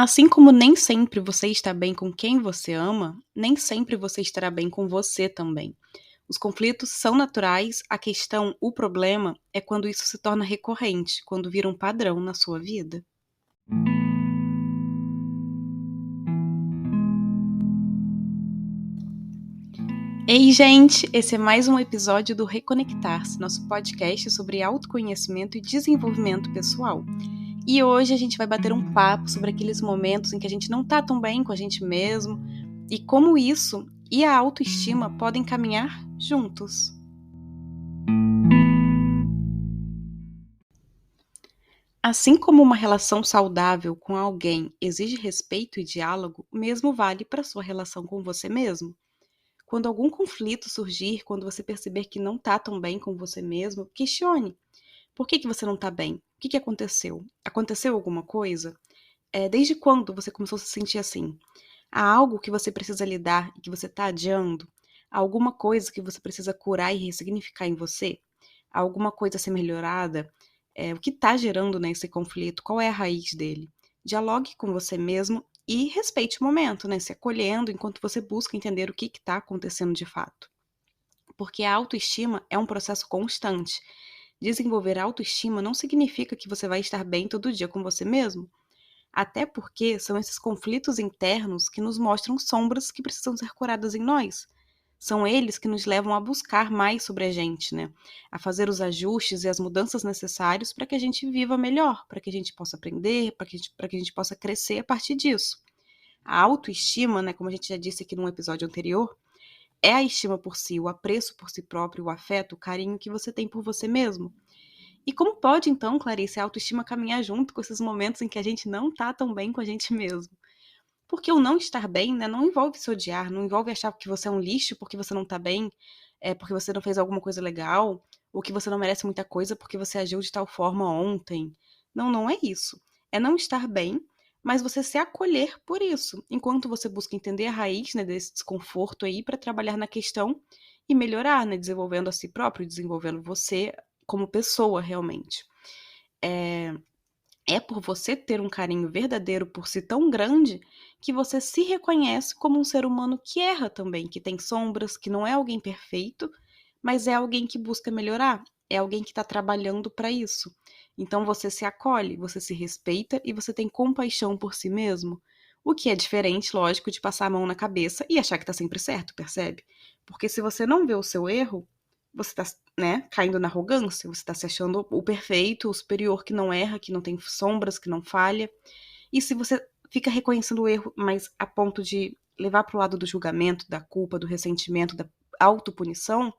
Assim como nem sempre você está bem com quem você ama, nem sempre você estará bem com você também. Os conflitos são naturais, a questão, o problema, é quando isso se torna recorrente, quando vira um padrão na sua vida. Ei, gente! Esse é mais um episódio do Reconectar-se, nosso podcast sobre autoconhecimento e desenvolvimento pessoal. E hoje a gente vai bater um papo sobre aqueles momentos em que a gente não tá tão bem com a gente mesmo e como isso e a autoestima podem caminhar juntos. Assim como uma relação saudável com alguém exige respeito e diálogo, o mesmo vale para sua relação com você mesmo. Quando algum conflito surgir, quando você perceber que não está tão bem com você mesmo, questione. Por que você não está bem? O que aconteceu? Aconteceu alguma coisa? Desde quando você começou a se sentir assim? Há algo que você precisa lidar e que você está adiando? Há alguma coisa que você precisa curar e ressignificar em você? Há alguma coisa a ser melhorada? O que está gerando, né, esse conflito? Qual é a raiz dele? Dialogue com você mesmo e respeite o momento, né, se acolhendo enquanto você busca entender o que está acontecendo de fato. Porque a autoestima é um processo constante. Desenvolver autoestima não significa que você vai estar bem todo dia com você mesmo. Até porque são esses conflitos internos que nos mostram sombras que precisam ser curadas em nós. São eles que nos levam a buscar mais sobre a gente, né? A fazer os ajustes e as mudanças necessários para que a gente viva melhor, para que a gente possa aprender, para que a gente possa crescer a partir disso. A autoestima, né, como a gente já disse aqui num episódio anterior, é a estima por si, o apreço por si próprio, o afeto, o carinho que você tem por você mesmo. E como pode, então, Clarice, a autoestima caminhar junto com esses momentos em que a gente não tá tão bem com a gente mesmo? Porque o não estar bem, né, não envolve se odiar, não envolve achar que você é um lixo porque você não tá bem, porque você não fez alguma coisa legal, ou que você não merece muita coisa porque você agiu de tal forma ontem. Não, não é isso. É não estar bem, mas você se acolher por isso, enquanto você busca entender a raiz, né, desse desconforto aí para trabalhar na questão e melhorar, né, desenvolvendo a si próprio, desenvolvendo você como pessoa realmente. É, é por você ter um carinho verdadeiro por si tão grande que você se reconhece como um ser humano que erra também, que tem sombras, que não é alguém perfeito, mas é alguém que busca melhorar, é alguém que está trabalhando para isso. Então você se acolhe, você se respeita e você tem compaixão por si mesmo. O que é diferente, lógico, de passar a mão na cabeça e achar que está sempre certo, percebe? Porque se você não vê o seu erro, você está, né, caindo na arrogância, você está se achando o perfeito, o superior que não erra, que não tem sombras, que não falha. E se você fica reconhecendo o erro, mas a ponto de levar para o lado do julgamento, da culpa, do ressentimento, da autopunição,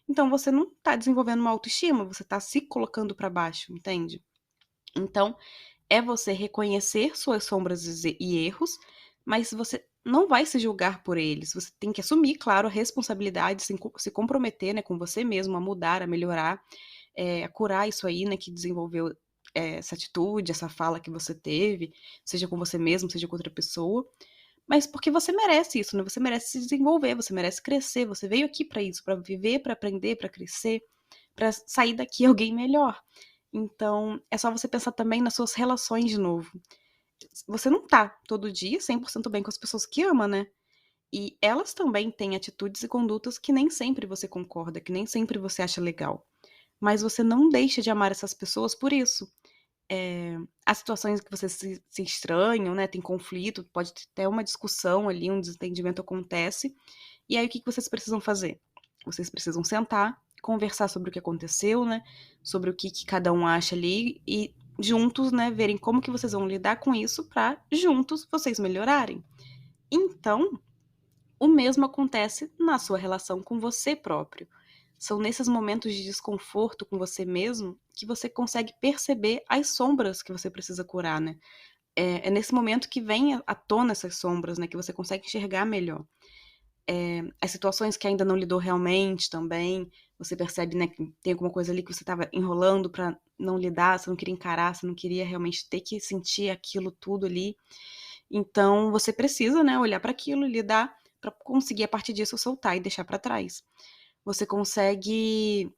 então você não está desenvolvendo uma autoestima, você está se colocando para baixo, entende? Então, é você reconhecer suas sombras e erros, mas você não vai se julgar por eles. Você tem que assumir, claro, a responsabilidade, se comprometer, né, com você mesmo a mudar, a melhorar, a curar isso aí, né, que desenvolveu essa atitude, essa fala que você teve, seja com você mesmo, seja com outra pessoa. Mas porque você merece isso, né? Você merece se desenvolver, você merece crescer. Você veio aqui para isso, para viver, para aprender, para crescer, para sair daqui alguém melhor. Então, é só você pensar também nas suas relações de novo. Você não tá todo dia 100% bem com as pessoas que ama, né? E elas também têm atitudes e condutas que nem sempre você concorda, que nem sempre você acha legal. Mas você não deixa de amar essas pessoas por isso. Há situações que vocês se estranham, né? Tem conflito, pode ter até uma discussão ali, um desentendimento acontece. E aí o que vocês precisam fazer? Vocês precisam sentar, conversar sobre o que aconteceu, né? Sobre o que cada um acha ali e juntos, né, verem como que vocês vão lidar com isso para juntos vocês melhorarem. Então, o mesmo acontece na sua relação com você próprio. São nesses momentos de desconforto com você mesmo que você consegue perceber as sombras que você precisa curar, né? É nesse momento que vem à tona essas sombras, né? Que você consegue enxergar melhor. As situações que ainda não lidou realmente também, você percebe, né, que tem alguma coisa ali que você estava enrolando para não lidar, você não queria encarar, você não queria realmente ter que sentir aquilo tudo ali. Então você precisa, né, olhar para aquilo, lidar para conseguir a partir disso soltar e deixar para trás. Você consegue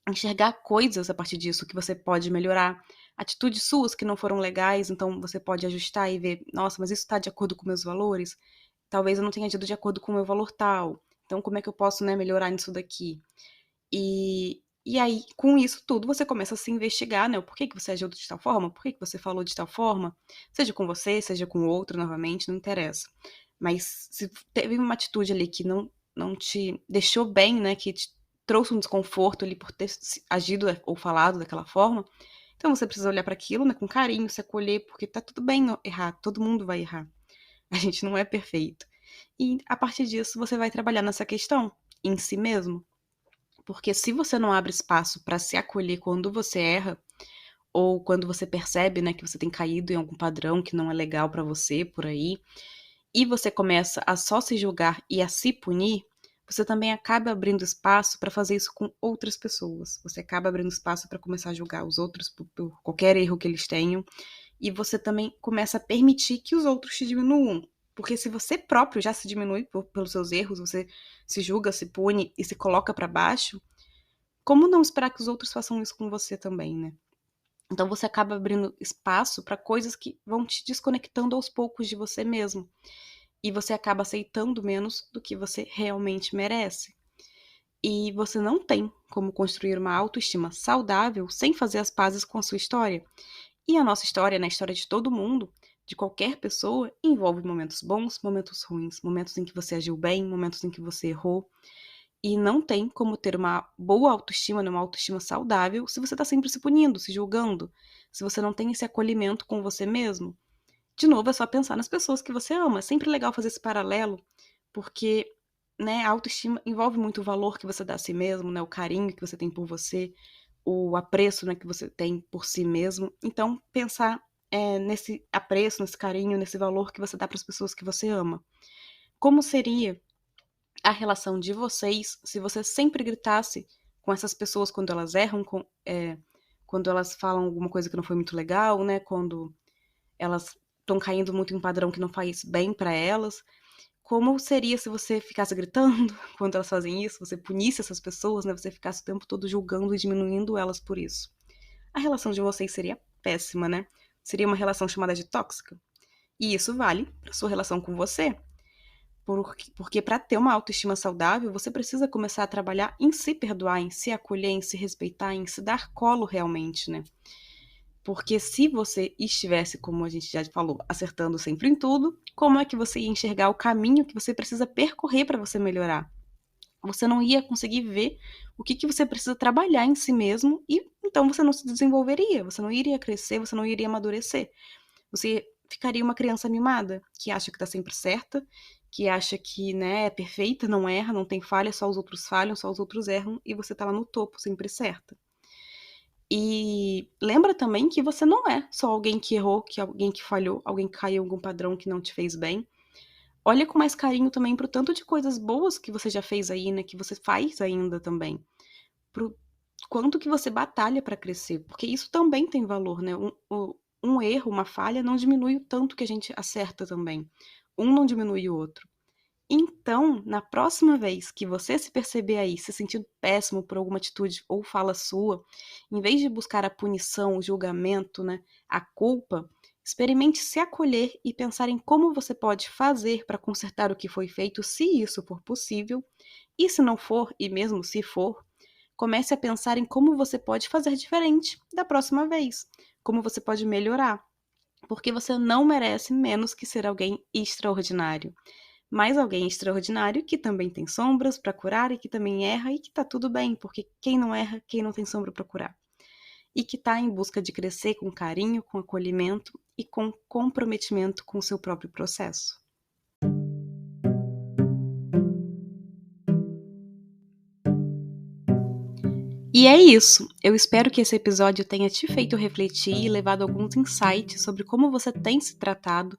enxergar coisas a partir disso que você pode melhorar. atitudes suas que não foram legais, então você pode ajustar e ver, nossa, mas isso está de acordo com meus valores? Talvez eu não tenha agido de acordo com o meu valor tal. Então, como é que eu posso, né, melhorar nisso daqui? E aí, com isso tudo, você começa a se investigar, né? O porquê que você agiu de tal forma, por que você falou de tal forma, seja com você, seja com outro, novamente, não interessa. Mas se teve uma atitude ali que não te deixou bem, né? Que te trouxe um desconforto ali por ter agido ou falado daquela forma, então você precisa olhar para aquilo, né, com carinho, se acolher, porque tá tudo bem errar, todo mundo vai errar. A gente não é perfeito. E a partir disso, você vai trabalhar nessa questão em si mesmo. Porque se você não abre espaço para se acolher quando você erra, ou quando você percebe, né, que você tem caído em algum padrão que não é legal para você por aí, e você começa a só se julgar e a se punir, você também acaba abrindo espaço para fazer isso com outras pessoas. Você acaba abrindo espaço para começar a julgar os outros por qualquer erro que eles tenham, e você também começa a permitir que os outros te diminuam. Porque se você próprio já se diminui pelos seus erros, você se julga, se pune e se coloca para baixo, como não esperar que os outros façam isso com você também, né? Então você acaba abrindo espaço para coisas que vão te desconectando aos poucos de você mesmo. E você acaba aceitando menos do que você realmente merece. E você não tem como construir uma autoestima saudável sem fazer as pazes com a sua história. E a nossa história, na história de todo mundo, de qualquer pessoa, envolve momentos bons, momentos ruins, momentos em que você agiu bem, momentos em que você errou. E não tem como ter uma boa autoestima, uma autoestima saudável, se você está sempre se punindo, se julgando, se você não tem esse acolhimento com você mesmo. De novo, é só pensar nas pessoas que você ama. É sempre legal fazer esse paralelo, porque, né, a autoestima envolve muito o valor que você dá a si mesmo, né, o carinho que você tem por você, o apreço, né, que você tem por si mesmo. Então, pensar nesse apreço, nesse carinho, nesse valor que você dá para as pessoas que você ama. Como seria a relação de vocês se você sempre gritasse com essas pessoas quando elas erram, quando elas falam alguma coisa que não foi muito legal, né? Quando elas estão caindo muito em um padrão que não faz bem para elas? Como seria se você ficasse gritando quando elas fazem isso, você punisse essas pessoas, né? Você ficasse o tempo todo julgando e diminuindo elas por isso? A relação de vocês seria péssima, né? Seria uma relação chamada de tóxica. E isso vale para sua relação com você. Porque para ter uma autoestima saudável, você precisa começar a trabalhar em se perdoar, em se acolher, em se respeitar, em se dar colo realmente, né? Porque se você estivesse, como a gente já falou, acertando sempre em tudo, como é que você ia enxergar o caminho que você precisa percorrer para você melhorar? Você não ia conseguir ver o que você precisa trabalhar em si mesmo e então você não se desenvolveria, você não iria crescer, você não iria amadurecer. Você ficaria uma criança mimada, que acha que tá sempre certa, que acha que, né, é perfeita, não erra, não tem falha, só os outros falham, só os outros erram, e você tá lá no topo, sempre certa. E lembra também que você não é só alguém que errou, que alguém que falhou, alguém que caiu em algum padrão que não te fez bem. Olha com mais carinho também pro tanto de coisas boas que você já fez aí, né, que você faz ainda também. Pro quanto que você batalha para crescer, porque isso também tem valor, né? Um erro, uma falha, não diminui o tanto que a gente acerta também. Um não diminui o outro. Então, na próxima vez que você se perceber aí se sentindo péssimo por alguma atitude ou fala sua, em vez de buscar a punição, o julgamento, né, a culpa, experimente se acolher e pensar em como você pode fazer para consertar o que foi feito, se isso for possível, e se não for, e mesmo se for, comece a pensar em como você pode fazer diferente da próxima vez, como você pode melhorar, porque você não merece menos que ser alguém extraordinário, mas alguém extraordinário que também tem sombras para curar e que também erra e que tá tudo bem, porque quem não erra, quem não tem sombra para curar, e que está em busca de crescer com carinho, com acolhimento e com comprometimento com o seu próprio processo. E é isso. Eu espero que esse episódio tenha te feito refletir e levado alguns insights sobre como você tem se tratado,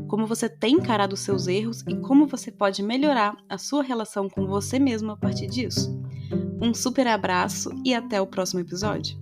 como você tem encarado os seus erros e como você pode melhorar a sua relação com você mesmo a partir disso. Um super abraço e até o próximo episódio.